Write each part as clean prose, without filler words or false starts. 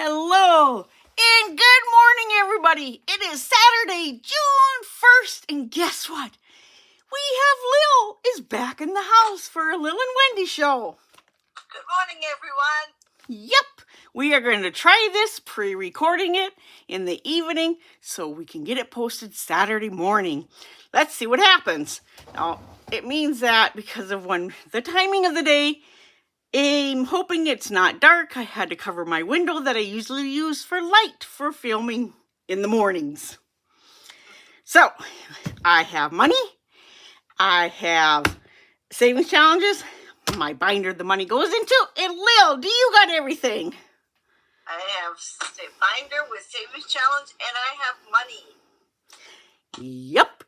Hello and good morning, everybody. It is Saturday, June 1st, and guess what? We have Lil is back in the house for a Lil and Wendy show. Good morning, everyone. Yep, we are going to try this, pre-recording it in the evening so we can get it posted Saturday morning. Let's see what happens. Now, it means that because of the timing of the day, I'm hoping it's not dark. I had to cover my window that I usually use for light for filming in the mornings. So, I have money. I have savings challenges. My binder the money goes into. And Lil, do you got everything? I have a binder with savings challenge and I have money. Yep.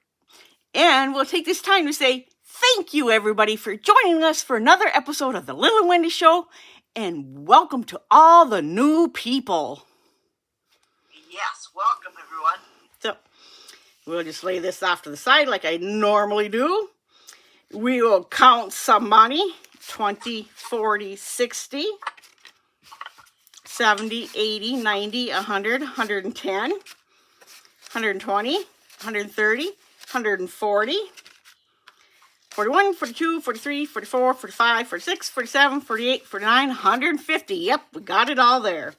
And we'll take this time to say thank you, everybody, for joining us for another episode of the Lil and Wendy Show. And welcome to all the new people. Yes, welcome, everyone. So, we'll just lay this off to the side like I normally do. We will count some money. 20, 40, 60, 70, 80, 90, 100, 110, 120, 130, 140, 41, 42, 43, 44, 45, 46, 47, 48, 49, 150. Yep, we got it all there.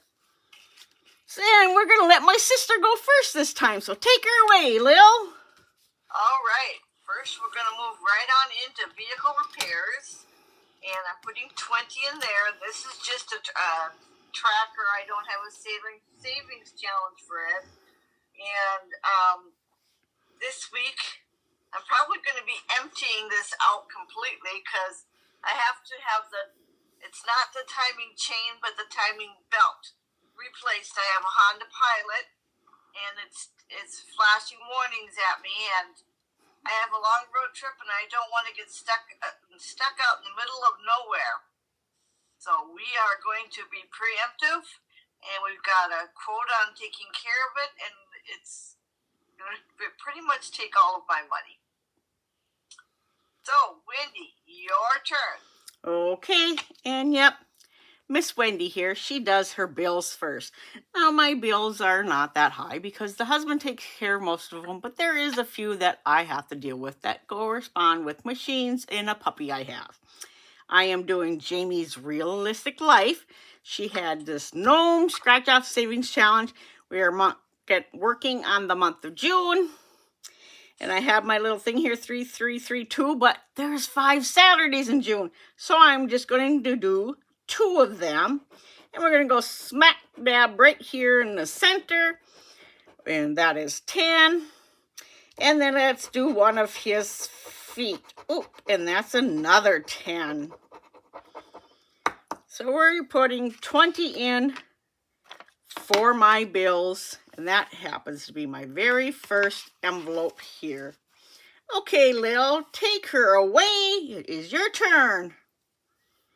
So, and we're going to let my sister go first this time, so take her away, Lil. All right. First, we're going to move right on into vehicle repairs. And I'm putting 20 in there. This is just a tracker. I don't have a savings challenge for it. And this week, I'm probably going to be emptying this out completely because I have to have it's not the timing chain, but the timing belt replaced. I have a Honda Pilot, and it's flashing warnings at me, and I have a long road trip, and I don't want to get stuck out in the middle of nowhere. So we are going to be preemptive, and we've got a quote on taking care of it, and it's going to pretty much take all of my money. So, Wendy, your turn. Okay, and yep, Miss Wendy here, she does her bills first. Now, my bills are not that high because the husband takes care of most of them, but there is a few that I have to deal with that correspond with machines and a puppy I have. I am doing Jamie's Realistic Life. She had this Gnome Scratch Off Savings Challenge. We are working on the month of June. And I have my little thing here, 3332, but there's 5 Saturdays in June. So I'm just going to do 2 of them. And we're going to go smack dab right here in the center. And that is 10. And then let's do one of his feet. Oop, and that's another 10. So we're putting 20 in for my bills. And that happens to be my very first envelope here. Okay, Lil, take her away. It is your turn.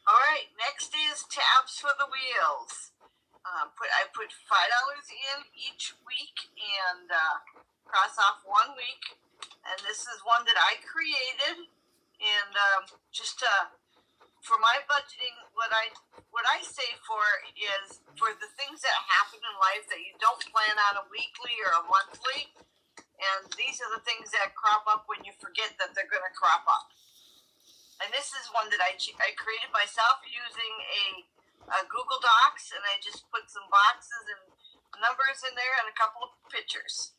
All right, next is tabs for the wheels. I put $5 in each week and cross off 1 week. And this is one that I created. And for my budgeting, what I save for is for the things that happen in life that you don't plan on a weekly or a monthly. And these are the things that crop up when you forget that they're going to crop up. And this is one that I created myself using a Google Docs, and I just put some boxes and numbers in there and a couple of pictures.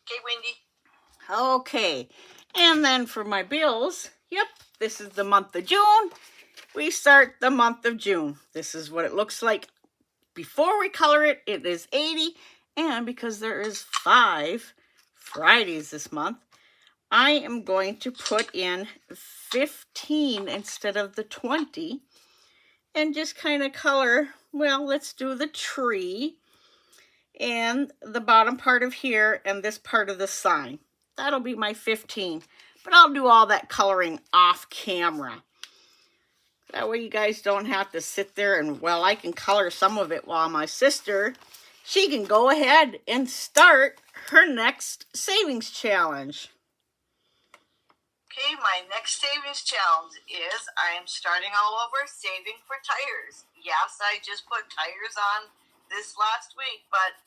Okay, Wendy. Okay, and then for my bills, yep, this is the month of June. We start the month of June. This is what it looks like. Before we color it, it is 80, and because there is 5 Fridays this month, I am going to put in 15 instead of the 20, and just kind of color, well, let's do the tree, and the bottom part of here, and this part of the sign. That'll be my 15, but I'll do all that coloring off camera. That way you guys don't have to sit there and, well, I can color some of it while my sister, she can go ahead and start her next savings challenge. Okay, my next savings challenge is I am starting all over saving for tires. Yes, I just put tires on this last week, but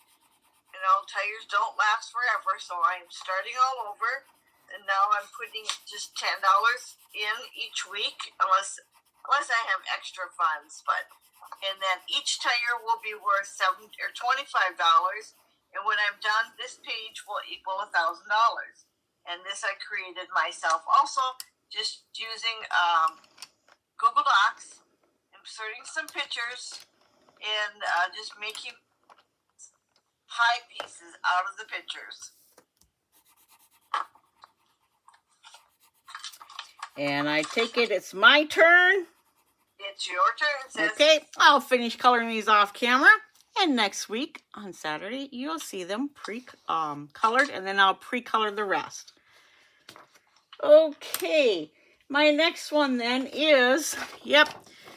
you know, tires don't last forever, so I'm starting all over. And now I'm putting just $10 in each week, unless I have extra funds. And then each tire will be worth $7 or $25. And when I'm done, this page will equal $1,000. And this I created myself. Also, just using Google Docs, inserting some pictures, and just making pie pieces out of the pictures. And I take it it's my turn. It's your turn, sis. Okay, I'll finish coloring these off camera. And next week on Saturday, you'll see them colored, and then I'll pre-color the rest. Okay, my next one then is,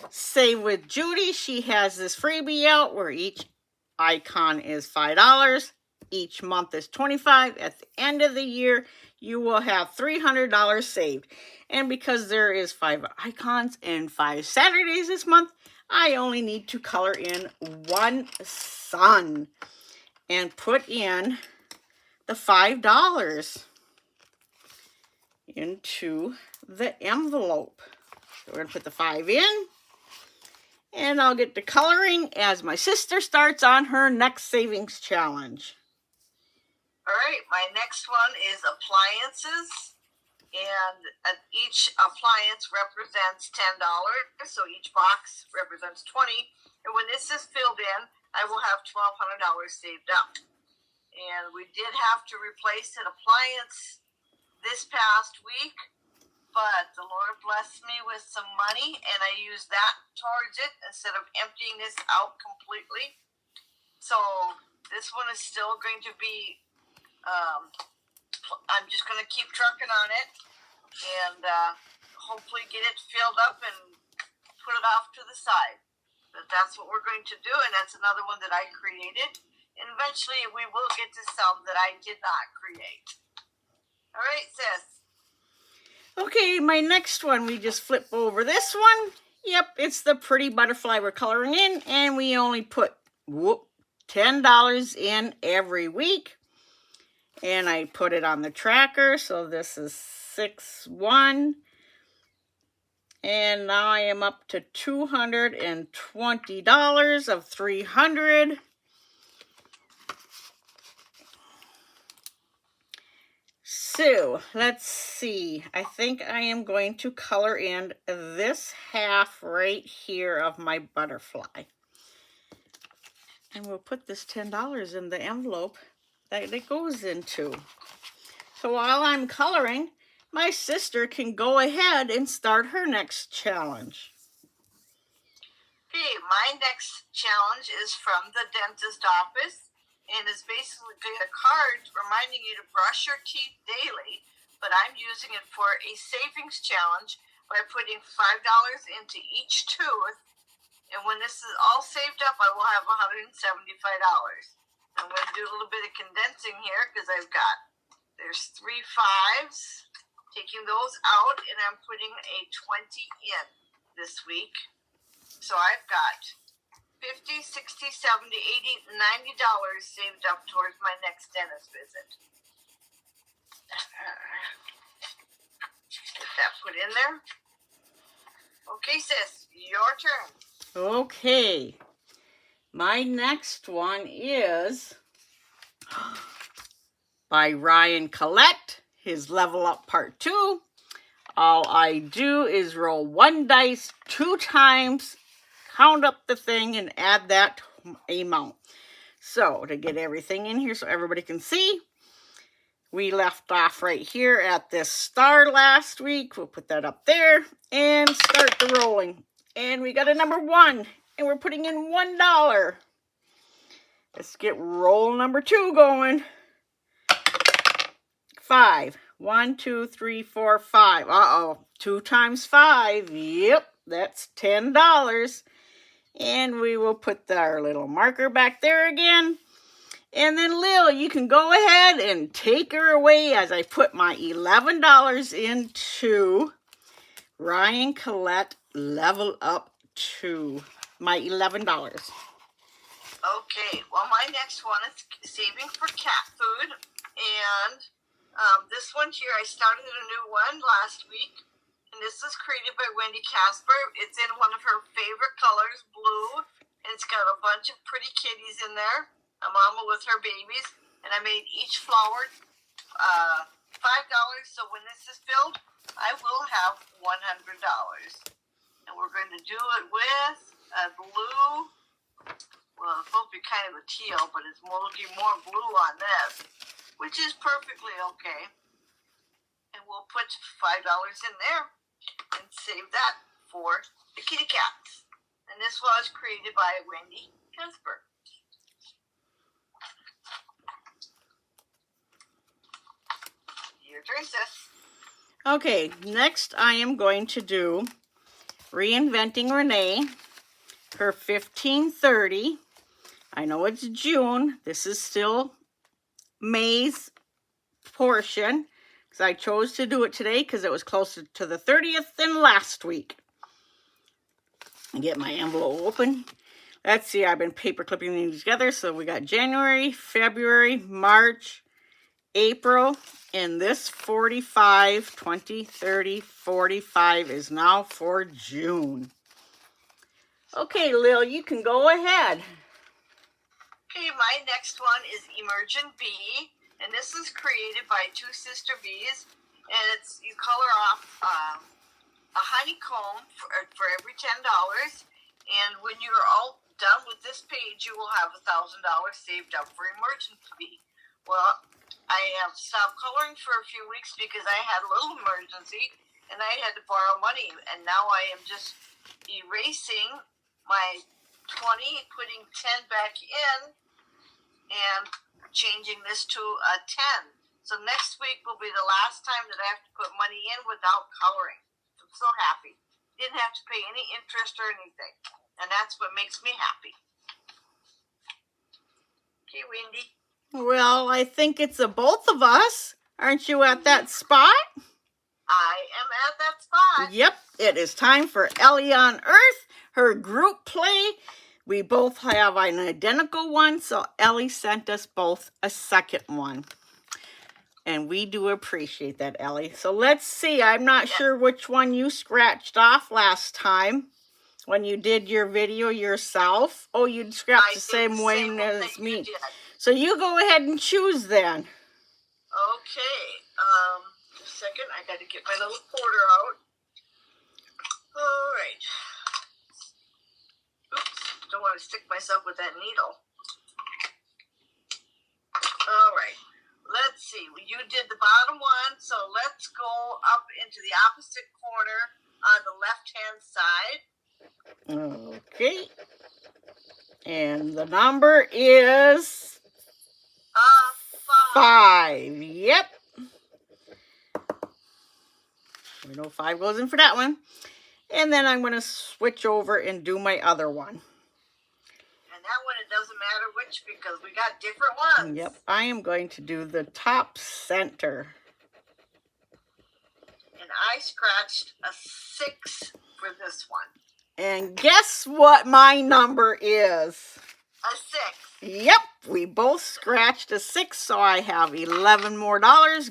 Save with Judy. She has this freebie out where each icon is $5. Each month is $25. At the end of the year, you will have $300 saved. And because there is 5 icons and 5 Saturdays this month, I only need to color in one sun and put in the $5 into the envelope. So we're going to put the 5 in, and I'll get to coloring as my sister starts on her next savings challenge. All right, my next one is appliances. And each appliance represents $10, so each box represents $20. And when this is filled in, I will have $1,200 saved up. And we did have to replace an appliance this past week, but the Lord blessed me with some money, and I used that towards it instead of emptying this out completely. So this one is still going to be, I'm just going to keep trucking on it and hopefully get it filled up and put it off to the side. But that's what we're going to do, and that's another one that I created. And eventually we will get to some that I did not create. All right, sis. Okay, my next one, we just flip over this one. Yep, it's the pretty butterfly we're coloring in, and we only put $10 in every week. And I put it on the tracker, so this is 6/1. And now I am up to $220 of 300. So, let's see. I think I am going to color in this half right here of my butterfly. And we'll put this $10 in the envelope that it goes into. So while I'm coloring, my sister can go ahead and start her next challenge. Okay, my next challenge is from the dentist office, and it's basically a card reminding you to brush your teeth daily, but I'm using it for a savings challenge by putting $5 into each tooth, and when this is all saved up, I will have $175. I'm going to do a little bit of condensing here because there's 3 5s, taking those out, and I'm putting a 20 in this week. So I've got $50, $60, $70, $80, $90 saved up towards my next dentist visit. Get that put in there. Okay, sis, your turn. Okay. My next one is by Ryan Collette, his Level Up Part 2. All I do is roll 1 dice 2 times, count up the thing, and add that amount. So, to get everything in here so everybody can see, we left off right here at this star last week. We'll put that up there and start the rolling. And we got a number 1, and we're putting in $1. Let's get roll number 2 going. 5. 1, 2, 3, 4, 5. Uh-oh. 2 times 5. Yep, that's $10. And we will put our little marker back there again. And then Lil, you can go ahead and take her away as I put my $11 into Ryan Collette Level Up 2. My $11. Okay, well, my next one is saving for cat food. And this one here, I started a new one last week. And this is created by Wendy Casper. It's in one of her favorite colors, blue. And it's got a bunch of pretty kitties in there. A mama with her babies. And I made each flower $5. So when this is filled, I will have $100. And we're going to do it with a blue. Well, it's supposed to be kind of a teal, but it's looking more blue on this, which is perfectly okay. And we'll put $5 in there and save that for the kitty cats. And this was created by Wendy Casper. Your turn, sis. Okay, next I am going to do Reinventing Renee, her 1530. I know it's June. This is still May's portion because I chose to do it today because it was closer to the 30th than last week. And get my envelope open. Let's see, I've been paper clipping these together. So we got January, February, March, April, and this 45, 20, 30, 45 is now for June. Okay, Lil, you can go ahead. Okay, my next one is Emergent Bee, and this is created by two sister bees, and it's you color off a honeycomb for every $10, and when you're all done with this page, you will have $1,000 saved up for Emergent Bee. Well, I have stopped coloring for a few weeks because I had a little emergency, and I had to borrow money, and now I am just erasing my 20, putting 10 back in, and changing this to a 10. So next week will be the last time that I have to put money in without coloring. I'm so happy. Didn't have to pay any interest or anything. And that's what makes me happy. Okay, Wendy. Well, I think it's a both of us. Aren't you at that spot? I am at that spot. Yep, it is time for Ellie on Earth, her group play. We both have an identical one, so Ellie sent us both a second one. And we do appreciate that, Ellie. So let's see. I'm not sure which one you scratched off last time when you did your video yourself. Oh, you scratched the same way as me. So you go ahead and choose then. Okay. Just a second. I got to get my little quarter out. All right. Oops. Don't want to stick myself with that needle. All right. Let's see. You did the bottom one, so let's go up into the opposite corner on the left-hand side. Okay. And the number is 5. Yep. We know 5 goes in for that one. And then I'm going to switch over and do my other one. And that one, it doesn't matter which because we got different ones. Yep. I am going to do the top center. And I scratched a 6 for this one. And guess what my number is? A 6. Yep, we both scratched a 6, so I have $11 more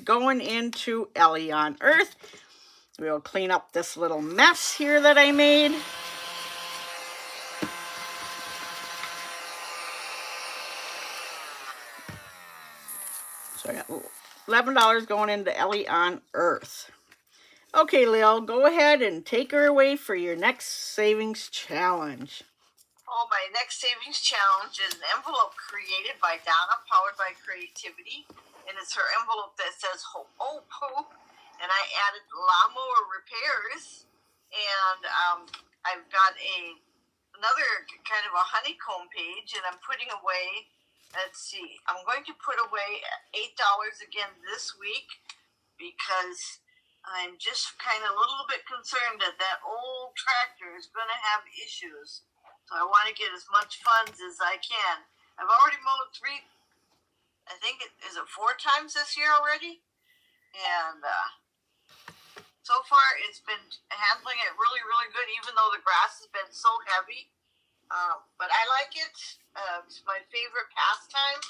going into Ellie on Earth. We'll clean up this little mess here that I made. So I got $11 going into Ellie on Earth. Okay, Lil, go ahead and take her away for your next savings challenge. Oh, my next savings challenge is an envelope created by Donna, powered by creativity. And it's her envelope that says, oh, poop. And I added lawnmower repairs. And I've got another kind of a honeycomb page. And I'm putting away, let's see, I'm going to put away $8 again this week. Because I'm just kind of a little bit concerned that that old tractor is going to have issues. So I want to get as much funds as I can. I've already mowed 3 I think is it 4 times this year already? And so far it's been handling it really, really good, even though the grass has been so heavy. But I like it. It's my favorite pastime,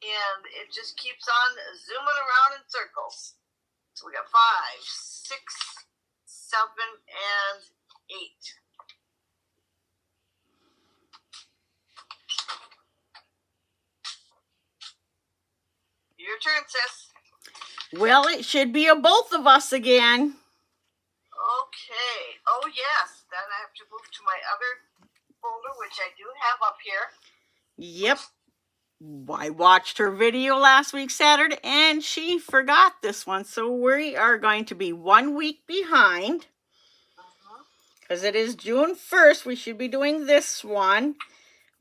and it just keeps on zooming around in circles. So we got 5, 6, 7, and 8. Your turn, sis. Well, it should be a both of us again. Okay. Oh, yes. Then I have to move to my other folder, which I do have up here. Yep. I watched her video last week, Saturday, and she forgot this one. So we are going to be 1 week behind. Because it is June 1st, we should be doing this one.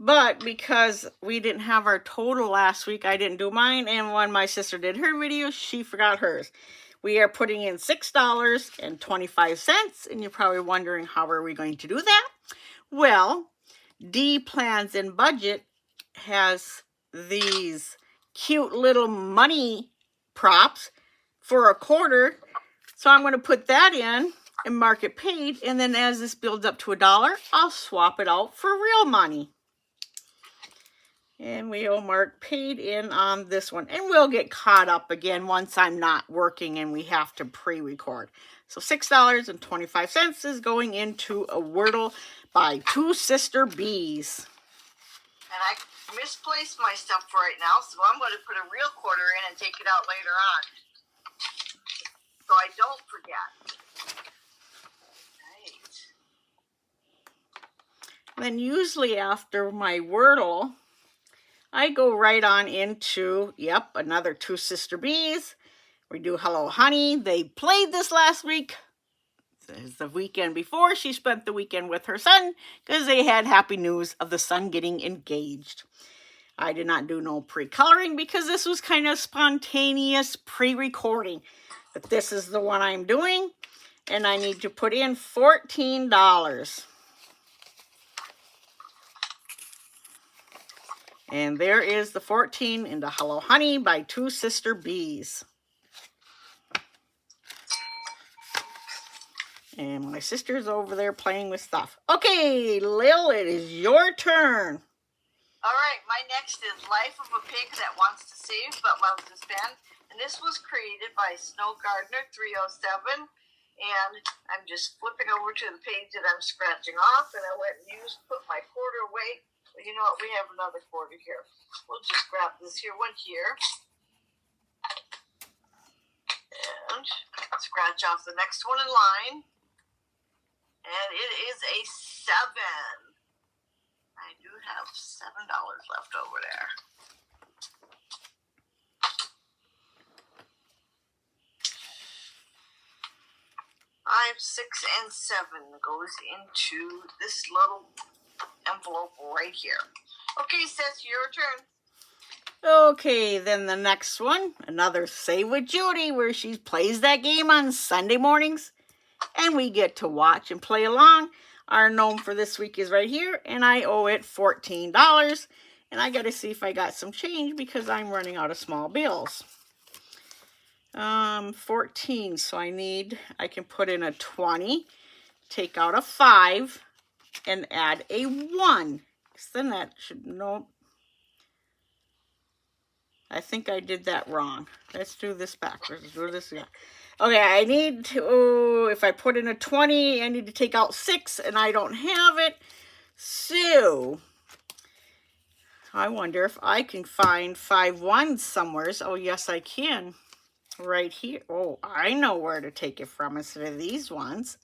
But because we didn't have our total last week, I didn't do mine. And when my sister did her video, she forgot hers. We are putting in $6.25. And you're probably wondering, how are we going to do that? Well, D Plans and Budget has these cute little money props for a quarter. So I'm going to put that in and mark it paid. And then as this builds up to $1, I'll swap it out for real money. And we'll mark paid in on this one. And we'll get caught up again once I'm not working and we have to pre-record. So $6.25 is going into a Wordle by Two Sister Bees. And I misplaced my stuff for right now, so I'm going to put a real quarter in and take it out later on, so I don't forget. Right. Then usually after my Wordle, I go right on into, yep, another Two Sister Bees. We do Hello Honey. They played this last week. This is the weekend before. She spent the weekend with her son because they had happy news of the son getting engaged. I did not do no pre-coloring because this was kind of spontaneous pre-recording. But this is the one I'm doing. And I need to put in $14. And there is the 14 into Hello Honey by Two Sister Bees. And my sister's over there playing with stuff. Okay, Lil, it is your turn. All right, my next is Life of a Pig That Wants to Save But Loves to Spend. And this was created by Snow Gardener 307. And I'm just flipping over to the page that I'm scratching off. And I went and put my quarter away. Well, you know what? We have another quarter here. We'll just grab this one here. And scratch off the next one in line. And it is a 7. I do have $7 left over there. 5, 6, and 7 goes into this little envelope right here. Okay, sis, your turn. Okay, then the next one, another Save with Judy, where she plays that game on Sunday mornings. And we get to watch and play along. Our gnome for this week is right here, and I owe it $14. And I got to see if I got some change because I'm running out of small bills. 14, so I can put in a 20, take out a 5, and add a 1. So then that should, nope. I think I did that wrong. Let's do this backwards. Let's do this again. Okay, I need to, if I put in a 20, I need to take out 6, and I don't have it. So, I wonder if I can find 5 1s somewhere. Oh, yes, I can. Right here. Oh, I know where to take it from instead of these ones.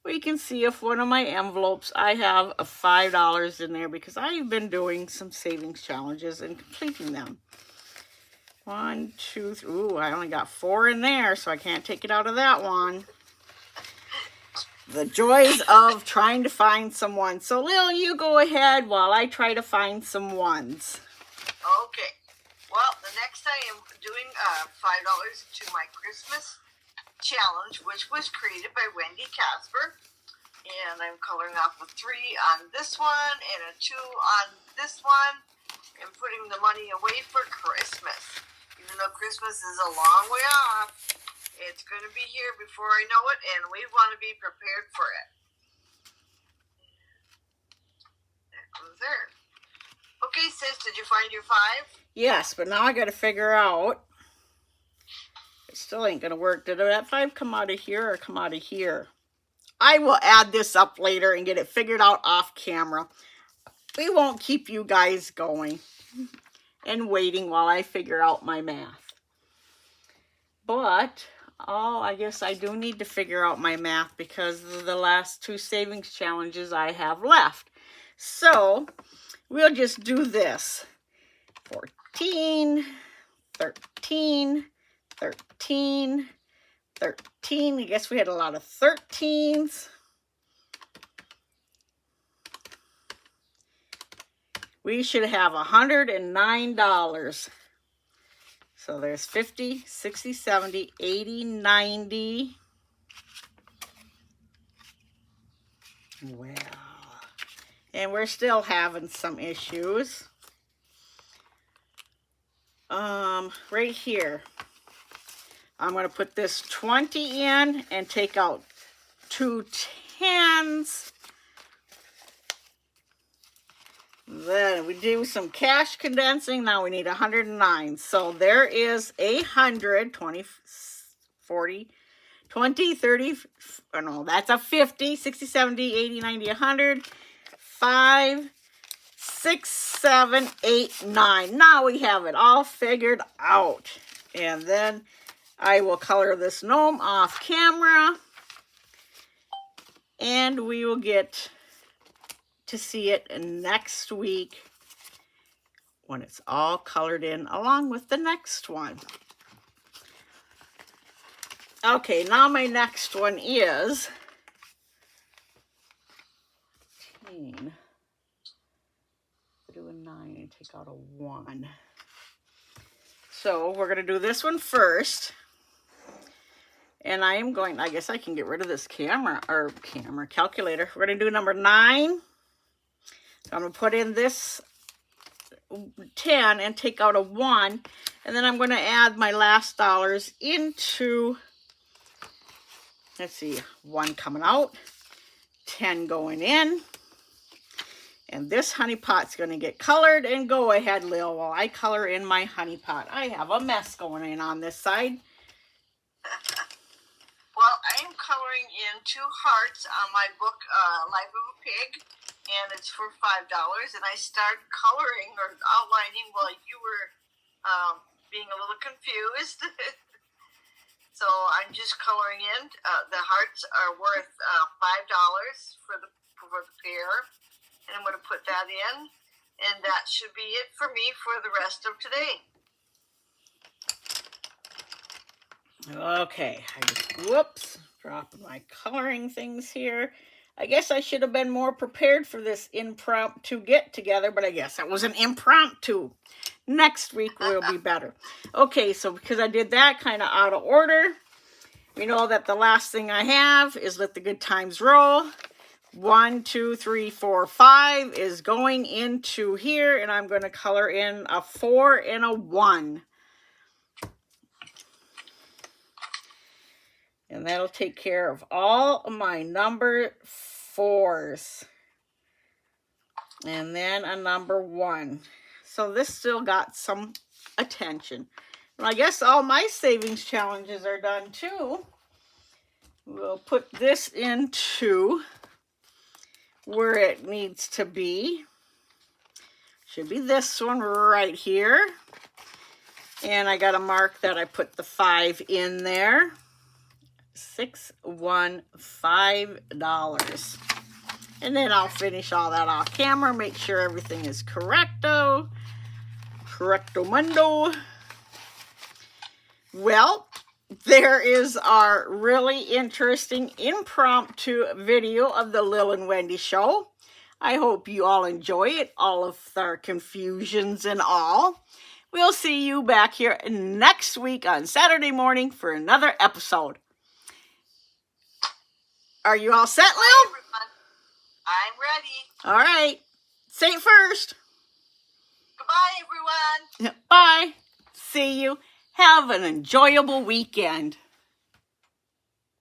We can see if one of my envelopes, I have a $5 in there because I've been doing some savings challenges and completing them. 1, 2, 3. Ooh, I only got 4 in there, so I can't take it out of that one. The joys of trying to find some ones. So, Lil, you go ahead while I try to find some ones. Okay. Well, the next I am doing $5 to my Christmas challenge, which was created by Wendy Casper. And I'm coloring off a 3 on this one and a 2 on this one. and putting the money away for Christmas. Even though Christmas is a long way off, it's going to be here before I know it, and we want to be prepared for it. That goes there. Okay, sis, did you find your 5? Yes, but now I got to figure out. It still ain't going to work. Did that 5 come out of here or come out of here? I will add this up later and get it figured out off camera. We won't keep you guys going and waiting while I figure out my math. But, I guess I do need to figure out my math because of the last 2 savings challenges I have left. So, we'll just do this. 14, 13, 13, 13. I guess we had a lot of 13s. We should have $109. So there's 50, 60, 70, 80, 90. Well, and we're still having some issues. Right here, I'm going to put this 20 in and take out 2 10s. Then we do some cash condensing. Now we need 109. So there is 100, 20, 40, 20, 30, oh no, that's a 50, 60, 70, 80, 90, 100, 5, 6, 7, 8, 9. Now we have it all figured out. And then I will color this gnome off camera. And we will get to see it next week when it's all colored in along with the next one. Okay, now my next one is 10. Do a 9 and take out a 1. So we're going to do this one first. And I am going, I guess I can get rid of this calculator. We're going to do number 9. So I'm going to put in this 10 and take out a 1. And then I'm going to add my last dollars into, let's see, 1 coming out, 10 going in. And this honey pot's going to get colored. And go ahead, Lil, while I color in my honey pot. I have a mess going in on this side. Well, I am coloring in 2 hearts on my book, Life of a Pig, and it's for $5. And I started coloring or outlining while you were being a little confused. So I'm just coloring in. The hearts are worth $5 for the pair, and I'm going to put that in, and that should be it for me for the rest of today. Okay, I just, dropping my coloring things here. I guess I should have been more prepared for this impromptu get together, but I guess that was an impromptu. Next week will be better. Okay, so because I did that kind of out of order, we know that the last thing I have is Let the Good Times Roll. 1, 2, 3, 4, 5 is going into here, and I'm going to color in a 4 and a 1. And that'll take care of all of my number 4s. And then a number 1. So this still got some attention. And I guess all my savings challenges are done too. We'll put this into where it needs to be. Should be this one right here. And I got to mark that I put the 5 in there. $615. And then I'll finish all that off camera, make sure everything is correcto mundo. Well, there is our really interesting impromptu video of the Lil and Wendy show. I hope you all enjoy it, all of our confusions and all. We'll see you back here next week on Saturday morning for another episode. Are you all set, Lil? Hi, everyone. I'm ready. All right. Say it first. Goodbye, Bye. See you. Have an enjoyable weekend.